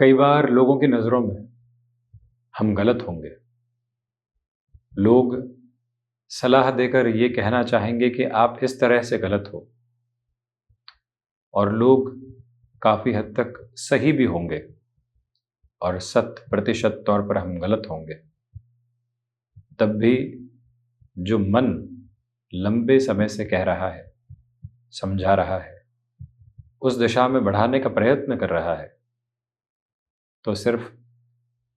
कई बार लोगों की नज़रों में हम गलत होंगे। लोग सलाह देकर ये कहना चाहेंगे कि आप इस तरह से गलत हो, और लोग काफ़ी हद तक सही भी होंगे और 100% तौर पर हम गलत होंगे। तब भी जो मन लंबे समय से कह रहा है, समझा रहा है, उस दिशा में बढ़ाने का प्रयत्न कर रहा है, तो सिर्फ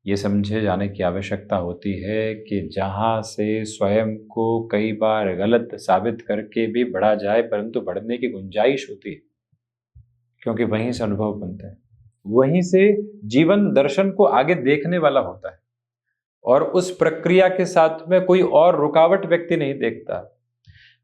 ये समझे जाने की आवश्यकता होती है कि जहाँ से स्वयं को कई बार गलत साबित करके भी बढ़ा जाए, परंतु बढ़ने की गुंजाइश होती है, क्योंकि वहीं से अनुभव बनते हैं, वहीं से जीवन दर्शन को आगे देखने वाला होता है, और उस प्रक्रिया के साथ में कोई और रुकावट व्यक्ति नहीं देखता।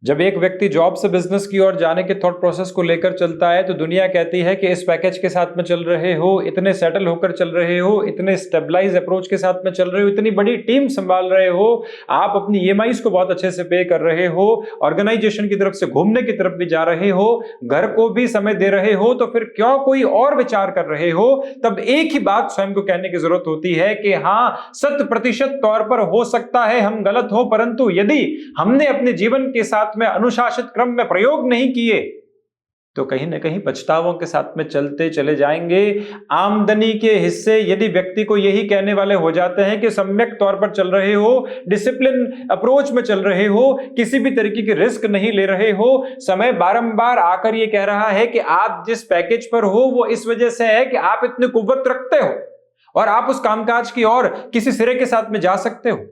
जब एक व्यक्ति जॉब से बिजनेस की ओर जाने के थॉट प्रोसेस को लेकर चलता है, तो दुनिया कहती है कि इस पैकेज के साथ में चल रहे हो, इतने सेटल होकर चल रहे हो, इतने स्टेबलाइज अप्रोच के साथ में चल रहे हो, इतनी बड़ी टीम संभाल रहे हो, आप अपनी ईएमआईज को बहुत अच्छे से पे कर रहे हो, ऑर्गेनाइजेशन की तरफ से घूमने की तरफ भी जा रहे हो, घर को भी समय दे रहे हो, तो फिर क्यों कोई और विचार कर रहे हो? तब एक ही बात स्वयं को कहने की जरूरत होती है कि हाँ, 100% तौर पर हो सकता है हम गलत हो, परंतु यदि हमने अपने जीवन के साथ में अनुशासित क्रम में प्रयोग नहीं किए, तो कहीं ना कहीं पछतावों के साथ में चलते चले जाएंगे। आमदनी के हिस्से यदि व्यक्ति को यही कहने वाले हो जाते हैं कि सम्यक तौर पर चल रहे हो, डिसिप्लिन अप्रोच में चल रहे हो, किसी भी तरीके की रिस्क नहीं ले रहे हो, समय बारंबार आकर यह कह रहा है कि आप जिस पैकेज पर हो वो इस वजह से है कि आप इतनी कुव्वत रखते हो और आप उस कामकाज की ओर किसी सिरे के साथ में जा सकते हो,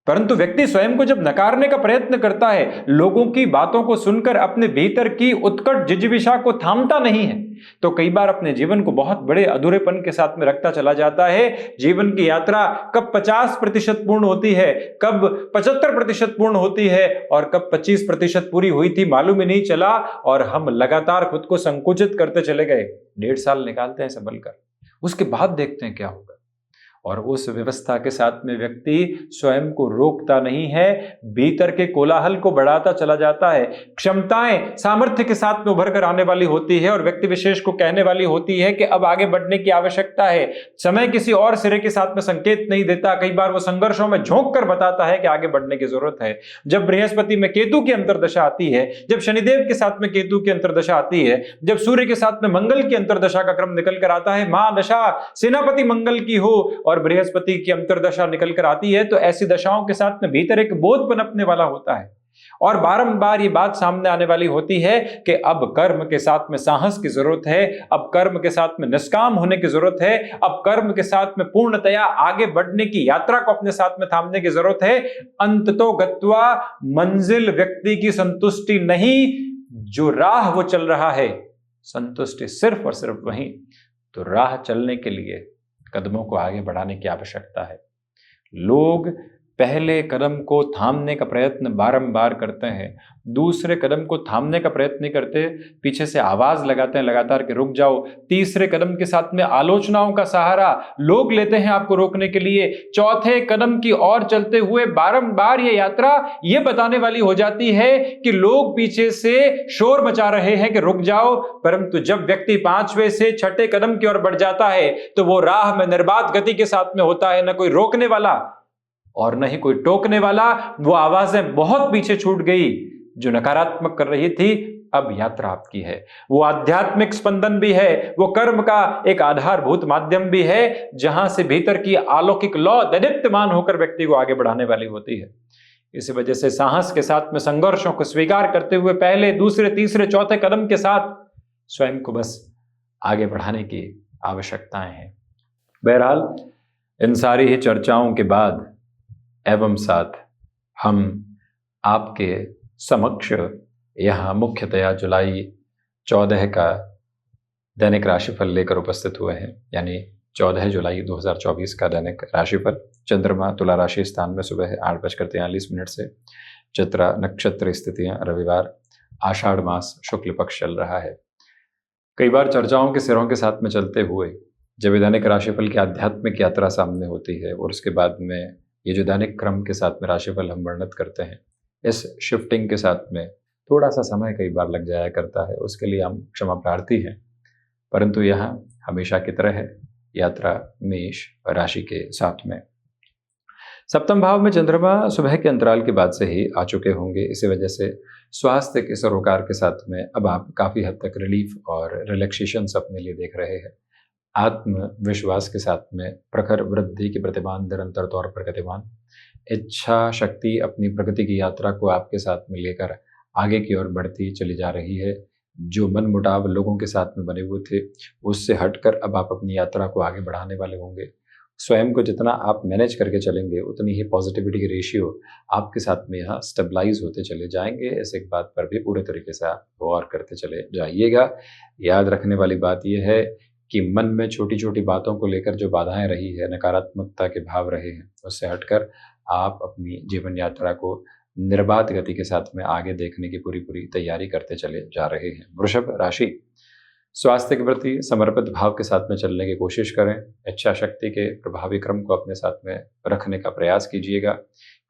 परंतु व्यक्ति स्वयं को जब नकारने का प्रयत्न करता है, लोगों की बातों को सुनकर अपने भीतर की उत्कट जिजीविषा को थामता नहीं है, तो कई बार अपने जीवन को बहुत बड़े अधूरेपन के साथ में रखता चला जाता है। जीवन की यात्रा कब 50% पूर्ण होती है, कब 75% पूर्ण होती है, और कब 25% पूरी हुई थी मालूम ही नहीं चला, और हम लगातार खुद को संकुचित करते चले गए। 1.5 साल निकालते हैं संभल कर, उसके बाद देखते हैं क्या होगा। और उस व्यवस्था के साथ में व्यक्ति स्वयं को रोकता नहीं है, भीतर के कोलाहल को बढ़ाता चला जाता है। क्षमताएं सामर्थ्य के साथ में उभर कर आने वाली होती है और व्यक्ति विशेष को कहने वाली होती है कि अब आगे बढ़ने की आवश्यकता है। समय किसी और सिरे के साथ में संकेत नहीं देता, कई बार वो संघर्षों में झोंक कर बताता है कि आगे बढ़ने की जरूरत है। जब बृहस्पति में केतु की अंतरदशा आती है, जब शनिदेव के साथ में केतु की अंतरदशा आती है, जब सूर्य के साथ में मंगल की अंतरदशा का क्रम निकल कर आता है, महादशा सेनापति मंगल की हो और बृहस्पति की अंतरदशा निकल कर आती है, तो ऐसी दशाओं के साथ में भीतर एक बोध पनपने वाला होता है, और बारंबार ये बात सामने आने वाली होती है कि अब कर्म के साथ में साहस की जरूरत है, अब कर्म के साथ में निष्काम होने की जरूरत है, अब कर्म के साथ में पूर्णतया आगे बढ़ने की यात्रा को अपने साथ में थामने की जरूरत है। अंततो गत्वा मंजिल व्यक्ति की संतुष्टि नहीं, जो राह वो चल रहा है संतुष्टि सिर्फ और सिर्फ वहीं। तो राह चलने के लिए कदमों को आगे बढ़ाने की आवश्यकता है। लोग पहले कदम को थामने का प्रयत्न बारंबार करते हैं, दूसरे कदम को थामने का प्रयत्न नहीं करते, पीछे से आवाज लगाते हैं लगातार कि रुक जाओ। तीसरे कदम के साथ में आलोचनाओं का सहारा लोग लेते हैं आपको रोकने के लिए। चौथे कदम की ओर चलते हुए बारंबार ये यात्रा ये बताने वाली हो जाती है कि लोग पीछे से शोर मचा रहे हैं कि रुक जाओ, परंतु जब व्यक्ति 5वें से 6ठे कदम की ओर बढ़ जाता है तो वो राह में निर्बाध गति के साथ में होता है, न कोई रोकने वाला और न ही कोई टोकने वाला। वो आवाजें बहुत पीछे छूट गई जो नकारात्मक कर रही थी, अब यात्रा आपकी है। वो आध्यात्मिक स्पंदन भी है, वो कर्म का एक आधारभूत माध्यम भी है, जहां से भीतर की अलौकिक लौ दैदीप्यमान होकर व्यक्ति को आगे बढ़ाने वाली होती है। इसी वजह से साहस के साथ में संघर्षों को स्वीकार करते हुए पहले, दूसरे, तीसरे, चौथे कदम के साथ स्वयं को बस आगे बढ़ाने की आवश्यकताएं हैं। बहरहाल इन सारी ही चर्चाओं के बाद एवं साथ हम आपके समक्ष यहाँ मुख्यतया जुलाई 14 का दैनिक राशिफल लेकर उपस्थित हुए हैं, यानी 14 जुलाई 2024 का दैनिक राशिफल। चंद्रमा तुला राशि स्थान में सुबह 8:43 से, चित्रा नक्षत्र स्थितियां रविवार, आषाढ़ मास शुक्ल पक्ष चल रहा है। कई बार चर्चाओं के सिरों के साथ में चलते हुए जब दैनिक राशिफल की आध्यात्मिक यात्रा सामने होती है और उसके बाद में ये जो दैनिक क्रम के साथ में राशिफल हम वर्णित करते हैं, इस शिफ्टिंग के साथ में थोड़ा सा समय कई बार लग जाया करता है, उसके लिए हम क्षमा प्रार्थी हैं। परंतु यहाँ हमेशा की तरह है, यात्रा मेष राशि के साथ में। सप्तम भाव में चंद्रमा सुबह के अंतराल के बाद से ही आ चुके होंगे। इसी वजह से स्वास्थ्य के सरोकार के साथ में अब आप काफ़ी हद तक रिलीफ और रिलैक्सेशंस अपने लिए देख रहे हैं। आत्मविश्वास के साथ में प्रखर वृद्धि के प्रतिमान निरंतर तौर पर गतिमान, इच्छा शक्ति अपनी प्रगति की यात्रा को आपके साथ में लेकर आगे की ओर बढ़ती चली जा रही है। जो मन मुटाव लोगों के साथ में बने हुए थे, उससे हटकर अब आप अपनी यात्रा को आगे बढ़ाने वाले होंगे। स्वयं को जितना आप मैनेज करके चलेंगे, उतनी ही पॉजिटिविटी की रेशियो आपके साथ में यहाँ स्टेबलाइज होते चले जाएंगे। इस एक बात पर भी पूरे तरीके से आप गौर करते चले जाइएगा। याद रखने वाली बात यह है कि मन में छोटी छोटी बातों को लेकर जो बाधाएं रही है, नकारात्मकता के भाव रहे हैं, उससे हटकर आप अपनी जीवन यात्रा को निर्बाध गति के साथ में आगे देखने की पूरी पूरी तैयारी करते चले जा रहे हैं। वृषभ राशि, स्वास्थ्य के प्रति समर्पित भाव के साथ में चलने की कोशिश करें। इच्छा शक्ति के प्रभावी क्रम को अपने साथ में रखने का प्रयास कीजिएगा।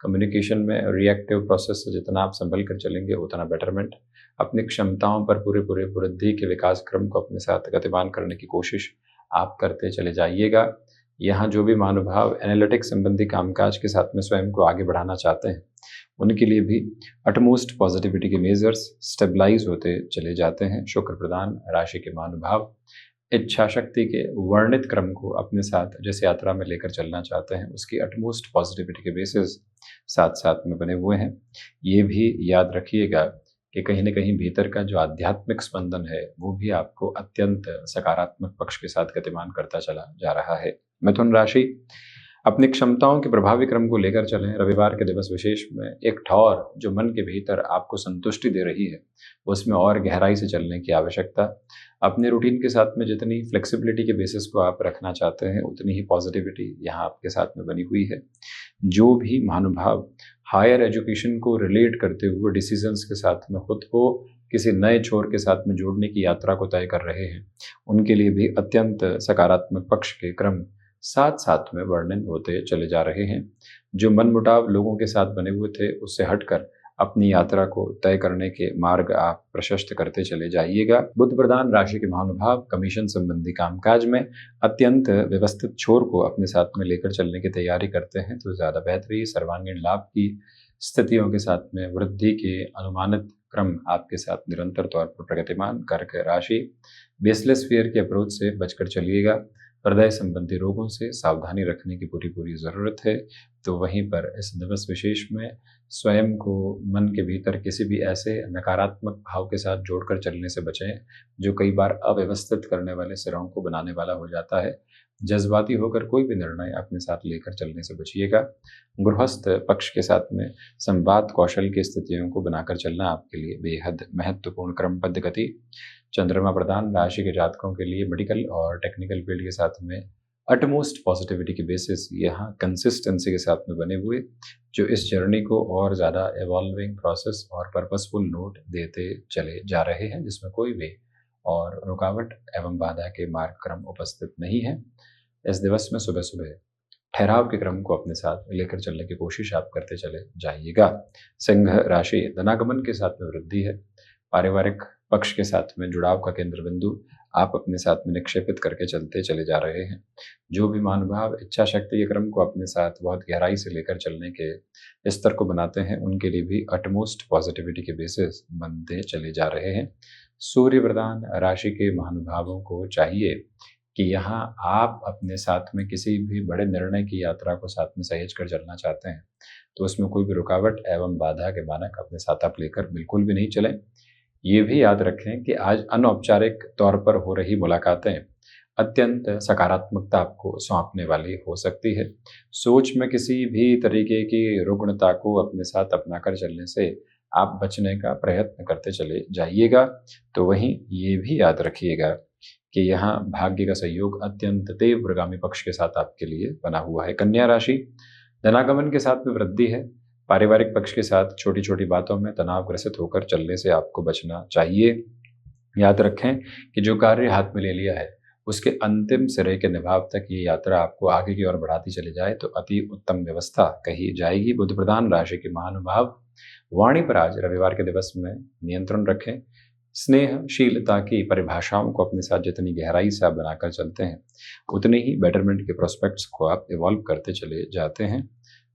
कम्युनिकेशन में रिएक्टिव प्रोसेस से जितना आप संभल कर चलेंगे, उतना बेटरमेंट। अपनी क्षमताओं पर पूरे पूरे वृद्धि के विकास क्रम को अपने साथ गतिमान करने की कोशिश आप करते चले जाइएगा। यहाँ जो भी महानुभाव एनालिटिक्स संबंधी कामकाज के साथ में स्वयं को आगे बढ़ाना चाहते हैं, उनके लिए भी अटमोस्ट पॉजिटिविटी के मेजर्स स्टेबलाइज होते चले जाते हैं। शुक्र प्रधान राशि के महानुभाव इच्छा शक्ति के वर्णित क्रम को अपने साथ जिस यात्रा में लेकर चलना चाहते हैं, उसकी अटमोस्ट पॉजिटिविटी के बेसिस साथ साथ में बने हुए हैं। ये भी याद रखिएगा कि कहीं न कहीं भीतर का जो आध्यात्मिक स्पंदन है, वो भी आपको अत्यंत सकारात्मक पक्ष के साथ गतिमान करता चला जा रहा है। मिथुन राशि, अपनी क्षमताओं के प्रभावी क्रम को लेकर चलें। रविवार के दिवस विशेष में एक ठौर जो मन के भीतर आपको संतुष्टि दे रही है, उसमें और गहराई से चलने की आवश्यकता। अपने रूटीन के साथ में जितनी फ्लेक्सिबिलिटी के बेसिस को आप रखना चाहते हैं, उतनी ही पॉजिटिविटी यहाँ आपके साथ में बनी हुई है। जो भी महानुभाव हायर एजुकेशन को रिलेट करते हुए डिसीजंस के साथ में खुद को किसी नए छोर के साथ में जोड़ने की यात्रा को तय कर रहे हैं, उनके लिए भी अत्यंत सकारात्मक पक्ष के क्रम साथ साथ में वर्णन होते चले जा रहे हैं। जो मनमुटाव लोगों के साथ बने हुए थे, उससे हटकर अपनी यात्रा को तय करने के मार्ग आप प्रशस्त करते चले जाइएगा। बुध प्रधान राशि के महानुभाव कमीशन संबंधी कामकाज में अत्यंत व्यवस्थित छोर को अपने साथ में लेकर चलने की तैयारी करते हैं, तो ज़्यादा बेहतरी सर्वांगीण लाभ की स्थितियों के साथ में वृद्धि के अनुमानित क्रम आपके साथ निरंतर तौर पर प्रगतिमान। कर्क राशि, बेसलेस फियर के अप्रोच से बचकर चलिएगा। हृदय संबंधी रोगों से सावधानी रखने की पूरी पूरी ज़रूरत है। तो वहीं पर इस दिवस विशेष में स्वयं को मन के भीतर किसी भी ऐसे नकारात्मक भाव के साथ जोड़कर चलने से बचें, जो कई बार अव्यवस्थित करने वाले सिरों को बनाने वाला हो जाता है। जज्बाती होकर कोई भी निर्णय अपने साथ लेकर चलने से बचिएगा। गृहस्थ पक्ष के साथ में संवाद कौशल की स्थितियों को बनाकर चलना आपके लिए बेहद महत्वपूर्ण क्रमबद्ध गति। चंद्रमा प्रधान राशि के जातकों के लिए मेडिकल और टेक्निकल फील्ड के साथ में अटमोस्ट पॉजिटिविटी के बेसिस यहाँ कंसिस्टेंसी के साथ में बने हुए, जो इस जर्नी को और ज़्यादा एवॉल्विंग प्रोसेस और पर्पसफुल नोट देते चले जा रहे हैं, जिसमें कोई भी और रुकावट एवं बाधा के मार्ग क्रम उपस्थित नहीं है। इस दिवस में सुबह सुबह ठहराव के क्रम को अपने साथ लेकर चलने की कोशिश आप करते चले जाइएगा। सिंह राशि, धनागमन के साथ में वृद्धि है। पारिवारिक पक्ष के साथ में जुड़ाव का केंद्र बिंदु आप अपने साथ में निक्षेपित करके चलते चले जा रहे हैं। जो भी महानुभाव इच्छा शक्ति के क्रम को अपने साथ बहुत गहराई से लेकर चलने के स्तर को बनाते हैं, उनके लिए भी अटमोस्ट पॉजिटिविटी के बेसिस बनते चले जा रहे हैं। सूर्य प्रधान राशि के महानुभावों को चाहिए कि यहाँ आप अपने साथ में किसी भी बड़े निर्णय की यात्रा को साथ में सहेज कर चलना चाहते हैं, तो उसमें कोई भी रुकावट एवं बाधा के मानक अपने साथ आप लेकर बिल्कुल भी नहीं चलें। ये भी याद रखें कि आज अनौपचारिक तौर पर हो रही मुलाकातें अत्यंत सकारात्मकता आपको सौंपने वाली हो सकती है। सोच में किसी भी तरीके की रुग्णता को अपने साथ अपनाकर चलने से आप बचने का प्रयत्न करते चले जाइएगा। तो वहीं ये भी याद रखिएगा कि यहाँ भाग्य का सहयोग अत्यंत तीव्रगामी पक्ष के साथ आपके लिए बना हुआ है। कन्या राशि, धनागमन के साथ में वृद्धि है। पारिवारिक पक्ष के साथ छोटी छोटी बातों में तनावग्रसित होकर चलने से आपको बचना चाहिए। याद रखें कि जो कार्य हाथ में ले लिया है, उसके अंतिम सिरे के निभाव तक ये यात्रा आपको आगे की ओर बढ़ाती चली जाए तो अति उत्तम व्यवस्था कही जाएगी। बुध प्रधान राशि के महानुभाव वाणी पर आज रविवार के दिवस में नियंत्रण रखें। स्नेहशीलता की परिभाषाओं को अपने साथ जितनी गहराई से आप बनाकर चलते हैं, उतने ही बेटरमेंट के प्रोस्पेक्ट्स को आप इवॉल्व करते चले जाते हैं।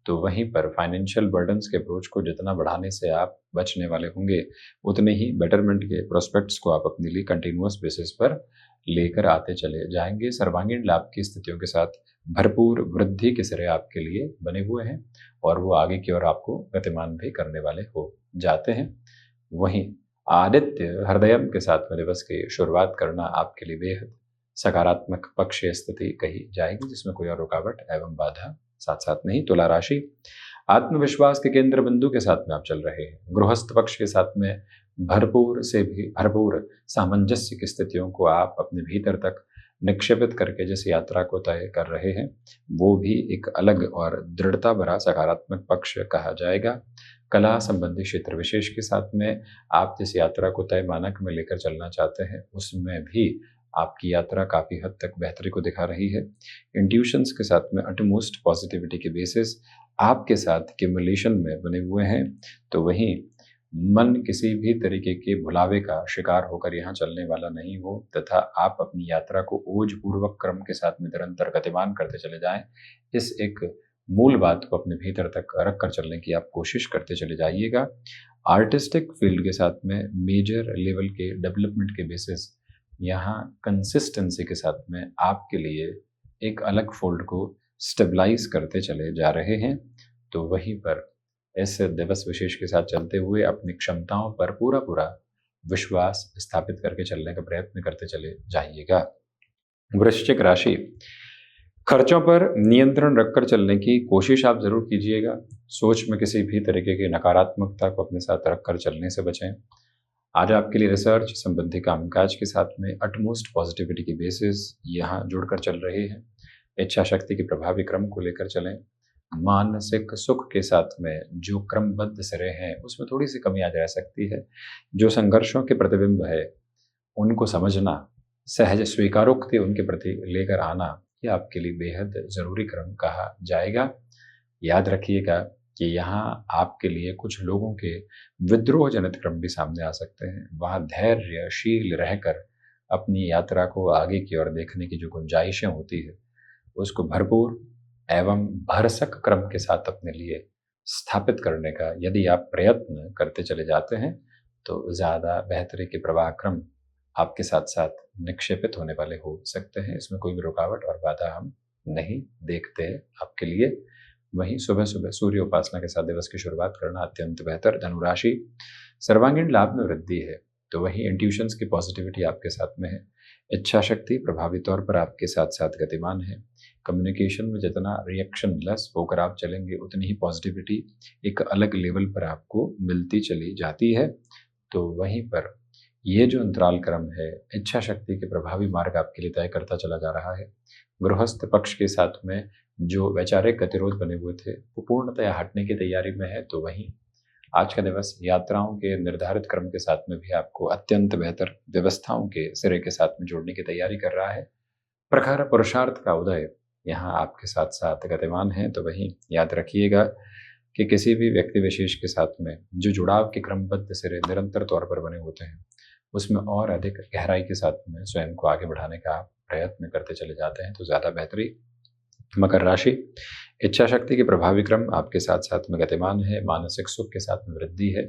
तो वहीं पर फाइनेंशियल बर्डन्स के अप्रोच को जितना बढ़ाने से आप बचने वाले होंगे, उतने ही बेटरमेंट के प्रोस्पेक्ट्स को आप अपने लिए कंटिन्यूअस बेसिस पर लेकर आते चले जाएंगे। सर्वांगीण लाभ की स्थितियों के साथ भरपूर वृद्धि के सिरे आपके लिए बने हुए हैं और वो आगे की ओर आपको गतिमान भी करने वाले हो जाते हैं। वहीं आदित्य हृदयम के साथ में दिवस की शुरुआत करना आपके लिए बेहद सकारात्मक पक्षीय स्थिति कही जाएगी, जिसमें कोई और रुकावट एवं बाधा साथ साथ नहीं। तुला राशि, आत्मविश्वास के केंद्र बिंदु के साथ में आप चल रहे हैं। गृहस्थ पक्ष के साथ में भरपूर से भी भरपूर सामंजस्य की स्थितियों को आप अपने भीतर तक निक्षेपित करके जिस यात्रा को तय कर रहे हैं, वो भी एक अलग और दृढ़ता भरा सकारात्मक पक्ष कहा जाएगा। कला संबंधी क्षेत्र विशेष के साथ में आप जिस यात्रा को तय मानक में लेकर चलना चाहते हैं, उसमें भी आपकी यात्रा काफ़ी हद तक बेहतरी को दिखा रही है। इंट्यूशंस के साथ में अटमोस्ट पॉजिटिविटी के बेसिस आपके साथ क्यूमुलेशन में बने हुए हैं। तो वहीं मन किसी भी तरीके के भुलावे का शिकार होकर यहाँ चलने वाला नहीं हो तथा आप अपनी यात्रा को ओज पूर्वक क्रम के साथ में निरंतर गतिमान करते चले जाएं, इस एक मूल बात को अपने भीतर तक रख कर चलने की आप कोशिश करते चले जाइएगा। आर्टिस्टिक फील्ड के साथ में मेजर लेवल के डेवलपमेंट के बेसिस यहाँ कंसिस्टेंसी के साथ में आपके लिए एक अलग फोल्ड को स्टेबलाइज करते चले जा रहे हैं। तो वहीं पर इस दिवस विशेष के साथ चलते हुए अपनी क्षमताओं पर पूरा पूरा विश्वास स्थापित करके चलने का प्रयत्न करते चले जाइएगा। वृश्चिक राशि, खर्चों पर नियंत्रण रखकर चलने की कोशिश आप जरूर कीजिएगा। सोच में किसी भी तरीके की नकारात्मकता को अपने साथ रखकर चलने से बचें। आज आपके लिए रिसर्च संबंधी कामकाज के साथ में अटमोस्ट पॉजिटिविटी की बेसिस यहाँ जुड़कर चल रहे हैं। इच्छा शक्ति के प्रभावी क्रम को लेकर चलें। मानसिक सुख के साथ में जो क्रमबद्ध सिरे हैं उसमें थोड़ी सी कमी आ जा सकती है। जो संघर्षों के प्रतिबिंब है उनको समझना, सहज स्वीकारोक्ति उनके प्रति लेकर आना, ये आपके लिए बेहद ज़रूरी क्रम कहा जाएगा। याद रखिएगा कि यहाँ आपके लिए कुछ लोगों के विद्रोह जनित क्रम भी सामने आ सकते हैं। वहाँ धैर्यशील रहकर अपनी यात्रा को आगे की ओर देखने की जो गुंजाइशें होती है, उसको भरपूर एवं भरसक क्रम के साथ अपने लिए स्थापित करने का यदि आप प्रयत्न करते चले जाते हैं, तो ज़्यादा बेहतरी के प्रवाह क्रम आपके साथ साथ निक्षेपित होने वाले हो सकते हैं। इसमें कोई भी रुकावट और बाधा हम नहीं देखते आपके लिए। वहीं सुबह सुबह सूर्य उपासना के साथ दिवस की शुरुआत करना अत्यंत बेहतर। धनुराशि, सर्वांगीण लाभ में वृद्धि है। तो वहीं इंट्यूशंस की पॉजिटिविटी आपके साथ में है। इच्छा शक्ति प्रभावी तौर पर आपके साथ साथ गतिमान है। कम्युनिकेशन में जितना रिएक्शन लेस होकर आप चलेंगे, उतनी ही पॉजिटिविटी एक अलग लेवल पर आपको मिलती चली जाती है। तो वहीं पर ये जो अंतराल क्रम है, इच्छा शक्ति के प्रभावी मार्ग आपके लिए तय करता चला जा रहा है। गृहस्थ पक्ष के साथ में जो वैचारिक गतिरोध बने हुए थे वो पूर्णतया हटने की तैयारी में है। तो वहीं आज का दिवस यात्राओं के निर्धारित क्रम के साथ में भी आपको अत्यंत बेहतर व्यवस्थाओं के सिरे के साथ में जोड़ने की तैयारी कर रहा है। प्रखर पुरुषार्थ का उदय यहाँ आपके साथ साथ गतिमान है। तो वहीं याद रखिएगा कि किसी भी व्यक्ति विशेष के साथ में जो जुड़ाव के क्रमबद्ध सिरे निरंतर तौर पर बने होते हैं, उसमें और अधिक गहराई के साथ में स्वयं को आगे बढ़ाने का प्रयत्न करते चले जाते हैं, तो ज़्यादा बेहतरी। मकर राशि, इच्छा शक्ति के प्रभावी क्रम आपके साथ साथ में गतिमान है। मानसिक सुख के साथ में वृद्धि है।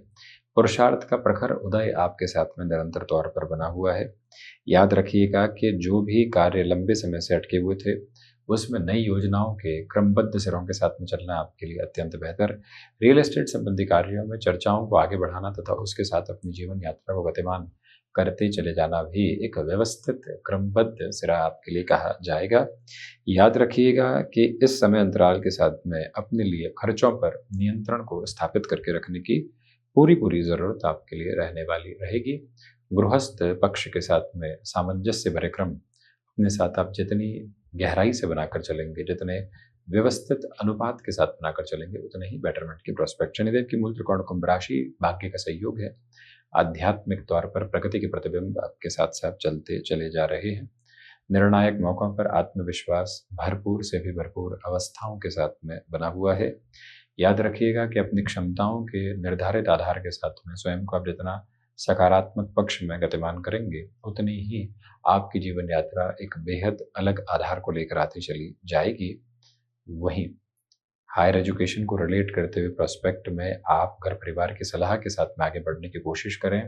पुरुषार्थ का प्रखर उदय आपके साथ में निरंतर तौर पर बना हुआ है। याद रखिएगा कि जो भी कार्य लंबे समय से अटके हुए थे, उसमें नई योजनाओं के क्रमबद्ध सिरों के साथ में चलना आपके लिए अत्यंत बेहतर। रियल एस्टेट संबंधी कार्यों में चर्चाओं को आगे बढ़ाना तथा उसके साथ अपनी जीवन यात्रा को गतिमान करते चले जाना भी एक व्यवस्थित क्रमबद्ध सिरा आपके लिए कहा जाएगा। याद रखिएगा कि इस समय अंतराल के साथ में अपने लिए खर्चों पर नियंत्रण को स्थापित करके रखने की पूरी ज़रूरत आपके लिए रहने वाली रहेगी। गृहस्थ पक्ष के साथ में सामंजस्य भरे क्रम अपने साथ आप जितनी गहराई से बनाकर चलेंगे, जितने व्यवस्थित अनुपात के साथ बनाकर चलेंगे, उतने ही बेटरमेंट के प्रोस्पेक्ट। शनिदेव की मूल त्रिकोण कुंभ राशि भाग्य का सहयोग है। आध्यात्मिक तौर पर प्रगति के प्रतिबिंब आपके साथ साथ चलते चले जा रहे हैं। निर्णायक मौकों पर आत्मविश्वास भरपूर से भी भरपूर अवस्थाओं के साथ में बना हुआ है। याद रखिएगा कि अपनी क्षमताओं के निर्धारित आधार के साथ में स्वयं को आप जितना सकारात्मक पक्ष में गतिमान करेंगे, उतनी ही आपकी जीवन यात्रा एक बेहद अलग आधार को लेकर आती चली जाएगी। वहीं हायर एजुकेशन को रिलेट करते हुए प्रोस्पेक्ट में आप घर परिवार की सलाह के साथ में आगे बढ़ने की कोशिश करें।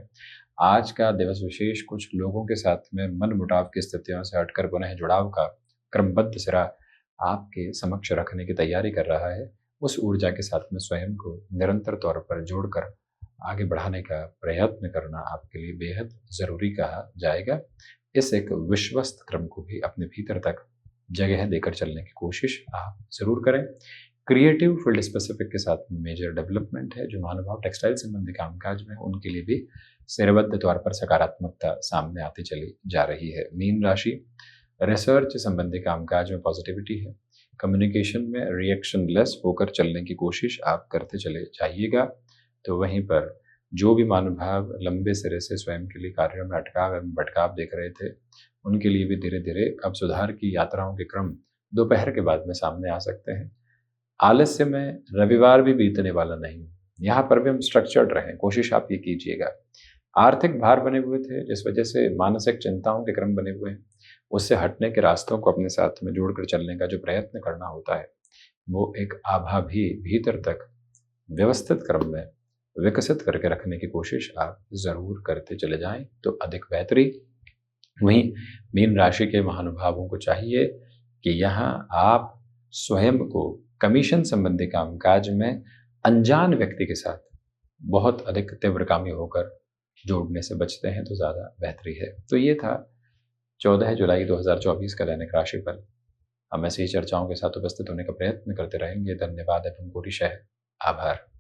आज का दिवस विशेष कुछ लोगों के साथ में मन मुटाव की स्थितियों से हटकर पुनः जुड़ाव का क्रमबद्ध सिरा आपके समक्ष रखने की तैयारी कर रहा है। उस ऊर्जा के साथ में स्वयं को निरंतर तौर पर जोड़कर आगे बढ़ाने का प्रयत्न करना आपके लिए बेहद ज़रूरी कहा जाएगा। इस एक विश्वस्त क्रम को भी अपने भीतर तक जगह देकर चलने की कोशिश आप ज़रूर करें। क्रिएटिव फील्ड स्पेसिफिक के साथ में मेजर डेवलपमेंट है। जो महानुभाव टेक्सटाइल संबंधी कामकाज में उनके लिए भी श्रेयबद्ध तौर पर सकारात्मकता सामने आती चली जा रही है। मीन राशि, रिसर्च संबंधी कामकाज में पॉजिटिविटी है। कम्युनिकेशन में रिएक्शन लेस होकर चलने की कोशिश आप करते चले जाइएगा। तो वहीं पर जो भी महानुभाव लंबे सिरे से स्वयं के लिए कार्यों में अटकाव एवं भटकाव देख रहे थे, उनके लिए भी धीरे धीरे अब सुधार की यात्राओं के क्रम दोपहर के बाद में सामने आ सकते हैं। आलस्य में रविवार भी बीतने वाला नहीं, यहाँ पर भी हम स्ट्रक्चर्ड रहें, कोशिश आप ये कीजिएगा। आर्थिक भार बने हुए थे जिस वजह से मानसिक चिंताओं के क्रम बने हुए हैं, उससे हटने के रास्तों को अपने साथ में जोड़कर चलने का जो प्रयत्न करना होता है, वो एक आभा भी भीतर तक व्यवस्थित क्रम में विकसित करके रखने की कोशिश आप ज़रूर करते चले जाएं तो अधिक बेहतरी। वहीं मीन राशि के महानुभावों को चाहिए कि यहाँ आप स्वयं को कमीशन संबंधी कामकाज में अनजान व्यक्ति के साथ बहुत अधिक तीव्रकामी होकर जोड़ने से बचते हैं तो ज़्यादा बेहतरी है। तो ये था 14 जुलाई 2024 का दैनिक राशिफल। हम ऐसी ही चर्चाओं के साथ उपस्थित होने का प्रयत्न करते रहेंगे। धन्यवाद एवं कोटिशः आभार।